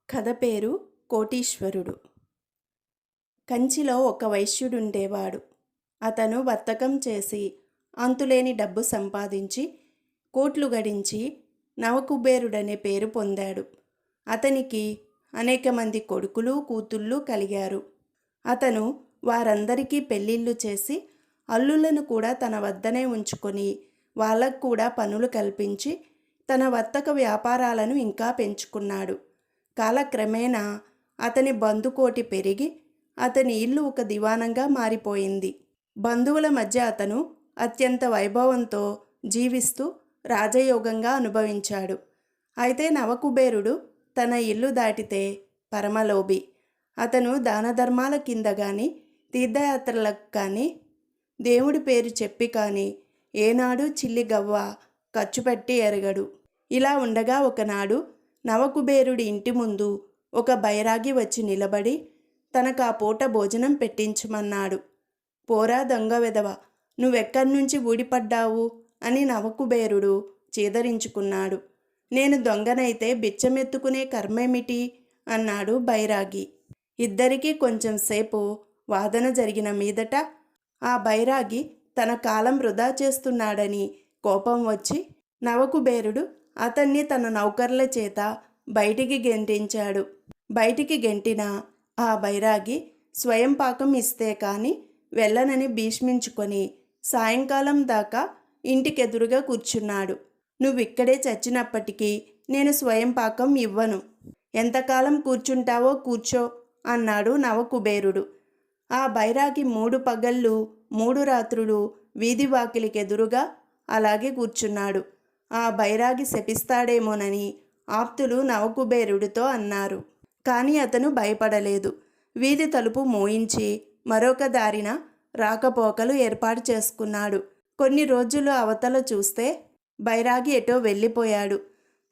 కథ పేరు కోటీశ్వరుడు. కంచిలో ఒక వైశ్యుడుండేవాడు. అతను వర్తకం చేసి అంతులేని డబ్బు సంపాదించి కోట్లు గడించి నవకుబేరుడనే పేరు పొందాడు. అతనికి అనేక మంది కొడుకులు కూతుళ్ళు కలిగారు. అతను వారందరికీ పెళ్ళిళ్ళు చేసి అల్లులను కూడా తన వద్దనే ఉంచుకొని వాళ్ళకు కూడా పనులు కల్పించి తన వర్తక వ్యాపారాలను ఇంకా పెంచుకున్నాడు. కాలక్రమేణా అతని బంధుకోటి పెరిగి అతని ఇల్లు ఒక దివాణంగా మారిపోయింది. బంధువుల మధ్య అతను అత్యంత వైభవంతో జీవిస్తూ రాజయోగంగా అనుభవించాడు. అయితే నవకుబేరుడు తన ఇల్లు దాటితే పరమలోభి. అతను దానధర్మాల కింద కానీ తీర్థయాత్రలకు కానీ దేవుడి పేరు చెప్పి కానీ ఏనాడు చిల్లి గవ్వ ఖర్చు పెట్టి ఎరగడు. ఇలా ఉండగా ఒకనాడు నవకుబేరుడి ఇంటి ముందు ఒక బైరాగి వచ్చి నిలబడి తనకు ఆ పూట భోజనం పెట్టించమన్నాడు. పోరా దొంగ వెధవ, నువ్వెక్కడి నుంచి ఊడిపడ్డావు అని నవకుబేరుడు చీదరించుకున్నాడు. నేను దొంగనైతే బిచ్చమెత్తుకునే కర్మేమిటి అన్నాడు బైరాగి. ఇద్దరికీ కొంచెం సేపు వాదన జరిగిన మీదట ఆ బైరాగి తన కాలం వృధా చేస్తున్నాడని కోపం వచ్చి నవకుబేరుడు అతన్ని తన నౌకర్ల చేత బయటికి గెంటించాడు. బయటికి గెంటిన ఆ బైరాగి స్వయం పాకం ఇస్తే కాని వెళ్ళనని భీష్మించుకొని సాయంకాలం దాకా ఇంటికెదురుగా కూర్చున్నాడు. నువ్విక్కడే చచ్చినప్పటికీ నేను స్వయం పాకం ఇవ్వను. ఎంతకాలం కూర్చుంటావో కూర్చో అన్నాడు నవకుబేరుడు. ఆ బైరాగి 3 పగళ్ళు 3 రాత్రులు వీధి వాకిలికెదురుగా అలాగే కూర్చున్నాడు. ఆ బైరాగి శపిస్తాడేమోనని ఆప్తులు నవకుబేరుడితో అన్నారు. కానీ అతను భయపడలేదు. వీధి తలుపు మోయించి మరొక దారిన రాకపోకలు ఏర్పాటు చేసుకున్నాడు. కొన్ని రోజులు అవతల చూస్తే బైరాగి ఎటో వెళ్ళిపోయాడు.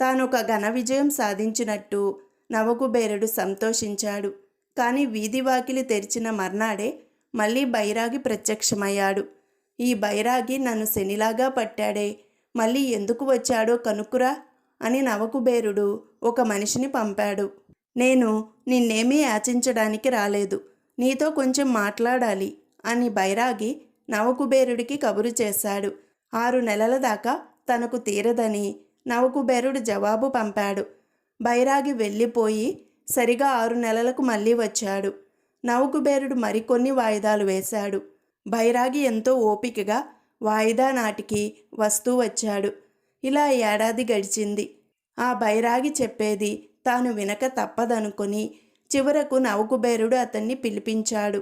తానొక ఘన విజయం సాధించినట్టు నవకుబేరుడు సంతోషించాడు. కానీ వీధి వాకిలి తెరిచిన మర్నాడే మళ్ళీ బైరాగి ప్రత్యక్షమయ్యాడు. ఈ బైరాగి నన్ను శనిలాగా పట్టాడే, మళ్ళీ ఎందుకు వచ్చాడో కనుక్కురా అని నవకుబేరుడు ఒక మనిషిని పంపాడు. నేను నిన్నేమీ యాచించడానికి రాలేదు, నీతో కొంచెం మాట్లాడాలి అని బైరాగి నవకుబేరుడికి కబురు చేశాడు. 6 నెలల దాకా తనకు తీరదని నవకుబేరుడు జవాబు పంపాడు. బైరాగి వెళ్ళిపోయి సరిగా 6 నెలలకు మళ్ళీ వచ్చాడు. నవకుబేరుడు మరికొన్ని వాయిదాలు వేశాడు. బైరాగి ఎంతో ఓపికగా వాయిదా నాటికి వస్తూ వచ్చాడు. ఇలా ఏడాది గడిచింది. ఆ బైరాగి చెప్పేది తాను వినక తప్పదనుకొని చివరకు నవకుబేరుడు అతన్ని పిలిపించాడు.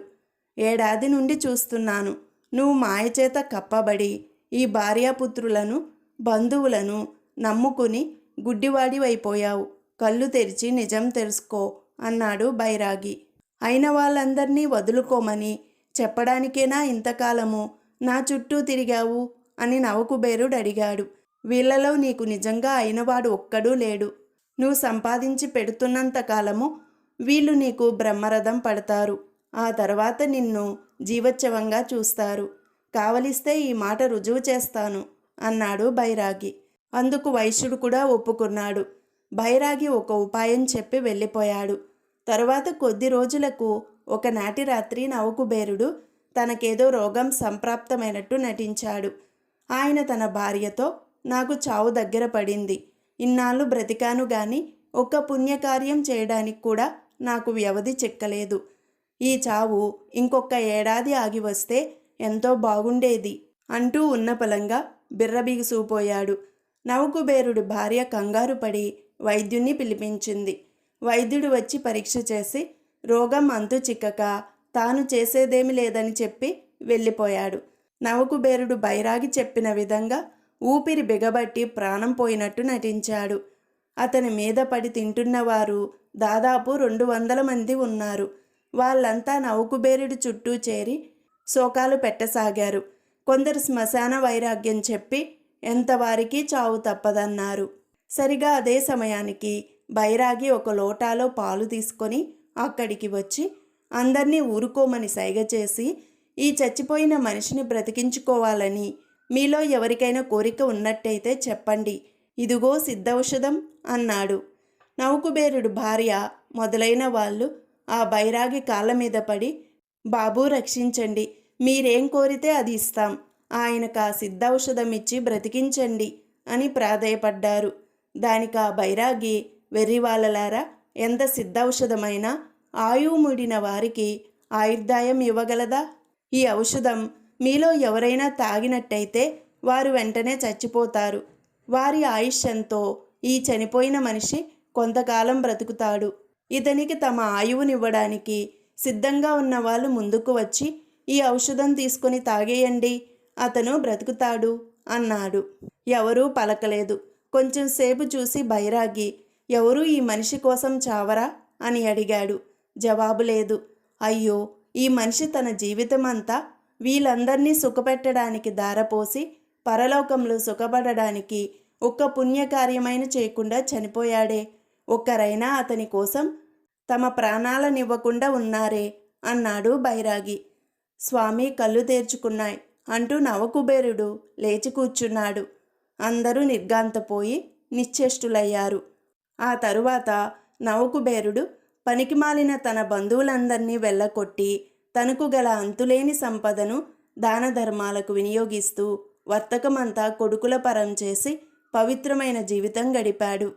ఏడాది నుండి చూస్తున్నాను, నువ్వు మాయచేత కప్పబడి ఈ భార్యాపుత్రులను బంధువులను నమ్ముకుని గుడ్డివాడివైపోయావు. కళ్ళు తెరిచి నిజం తెలుసుకో అన్నాడు బైరాగి. అయిన వాళ్ళందర్నీ వదులుకోమని చెప్పడానికేనా ఇంతకాలము నా చుట్టూ తిరిగావు అని నవకుబేరుడు అడిగాడు. వీళ్లలో నీకు నిజంగా అయినవాడు ఒక్కడూ లేడు. నువ్వు సంపాదించి పెడుతున్నంతకాలము వీళ్ళు నీకు బ్రహ్మరథం పడతారు. ఆ తర్వాత నిన్ను జీవోత్సవంగా చూస్తారు. కావలిస్తే ఈ మాట రుజువు చేస్తాను అన్నాడు బైరాగి. అందుకు వైశ్యుడు కూడా ఒప్పుకున్నాడు. బైరాగి ఒక ఉపాయం చెప్పి వెళ్ళిపోయాడు. తరువాత కొద్ది రోజులకు ఒకనాటి రాత్రి నవకుబేరుడు తనకేదో రోగం సంప్రాప్తమైనట్టు నటించాడు. ఆయన తన భార్యతో, నాకు చావు దగ్గర పడింది. ఇన్నాళ్ళు బ్రతికాను గాని ఒక్క పుణ్యకార్యం చేయడానికి కూడా నాకు వ్యవధి చిక్కలేదు. ఈ చావు ఇంకొక ఏడాది ఆగి వస్తే ఎంతో బాగుండేది అంటూ ఉన్నపలంగా బిర్రబిగుసూపోయాడు. నవకుబేరుడి భార్య కంగారు పడి వైద్యుణ్ణి పిలిపించింది. వైద్యుడు వచ్చి పరీక్ష చేసి రోగం అంతు చిక్కక తాను చేసేదేమి లేదని చెప్పి వెళ్ళిపోయాడు. నవకుబేరుడు బైరాగి చెప్పిన విధంగా ఊపిరి బిగబట్టి ప్రాణం పోయినట్టు నటించాడు. అతని మీద పడి తింటున్నవారు దాదాపు 200 మంది ఉన్నారు. వాళ్ళంతా నవకుబేరుడి చుట్టూ చేరి శోకాలు పెట్టసాగారు. కొందరు శ్మశాన వైరాగ్యం చెప్పి ఎంతవారికి చావు తప్పదన్నారు. సరిగా అదే సమయానికి బైరాగి ఒక లోటాలో పాలు తీసుకొని అక్కడికి వచ్చి అందర్నీ ఊరుకోమని సైగ చేసి, ఈ చచ్చిపోయిన మనిషిని బ్రతికించుకోవాలని మీలో ఎవరికైనా కోరిక ఉన్నట్టయితే చెప్పండి, ఇదిగో సిద్ధౌషధం అన్నాడు. నవకుబేరుడు భార్య మొదలైన వాళ్ళు ఆ బైరాగి కాళ్ళ మీద పడి, బాబూ రక్షించండి, మీరేం కోరితే అది ఇస్తాం, ఆయనకు ఆ సిద్ధౌషధం ఇచ్చి బ్రతికించండి అని ప్రాధేయపడ్డారు. దానికి ఆ బైరాగి, వెర్రివాళ్ళలారా, ఎంత సిద్ధౌషధమైనా ఆయువు ముడిన వారికి ఆయుర్దాయం ఇవ్వగలదా? ఈ ఔషధం మీలో ఎవరైనా తాగినట్టయితే వారు వెంటనే చచ్చిపోతారు. వారి ఆయుష్ ఎంతో ఈ చనిపోయిన మనిషి కొంతకాలం బ్రతుకుతాడు. ఇతనికి తమ ఆయువునివ్వడానికి సిద్ధంగా ఉన్న వాళ్ళు ముందుకు వచ్చి ఈ ఔషధం తీసుకొని తాగేయండి, అతను బ్రతుకుతాడు అన్నాడు. ఎవరూ పలకలేదు. కొంచెం సేపు చూసి బైరాగి, ఎవరూ ఈ మనిషి కోసం చావరా అని అడిగాడు. జవాబు లేదు. అయ్యో, ఈ మనిషి తన జీవితమంతా వీళ్ళందర్నీ సుఖపెట్టడానికి ధారపోసి పరలోకంలో సుఖపడడానికి ఒక్క పుణ్యకార్యమైన చేయకుండా చనిపోయాడే, ఒక్కరైనా అతని కోసం తమ ప్రాణాలనివ్వకుండా ఉన్నారే అన్నాడు బైరాగి. స్వామి కళ్ళు తెరుచుకున్నాయి అంటూ నవకుబేరుడు లేచి కూర్చున్నాడు. అందరూ నిర్ఘాంతపోయి నిశ్చేష్టులయ్యారు. ఆ తరువాత నవకుబేరుడు పనికిమాలిన తన బంధువులందర్నీ వెళ్ళకొట్టి తనకు గల అంతులేని సంపదను దాన ధర్మాలకు వినియోగిస్తూ వర్తకమంతా కొడుకుల పరం చేసి పవిత్రమైన జీవితం గడిపాడు.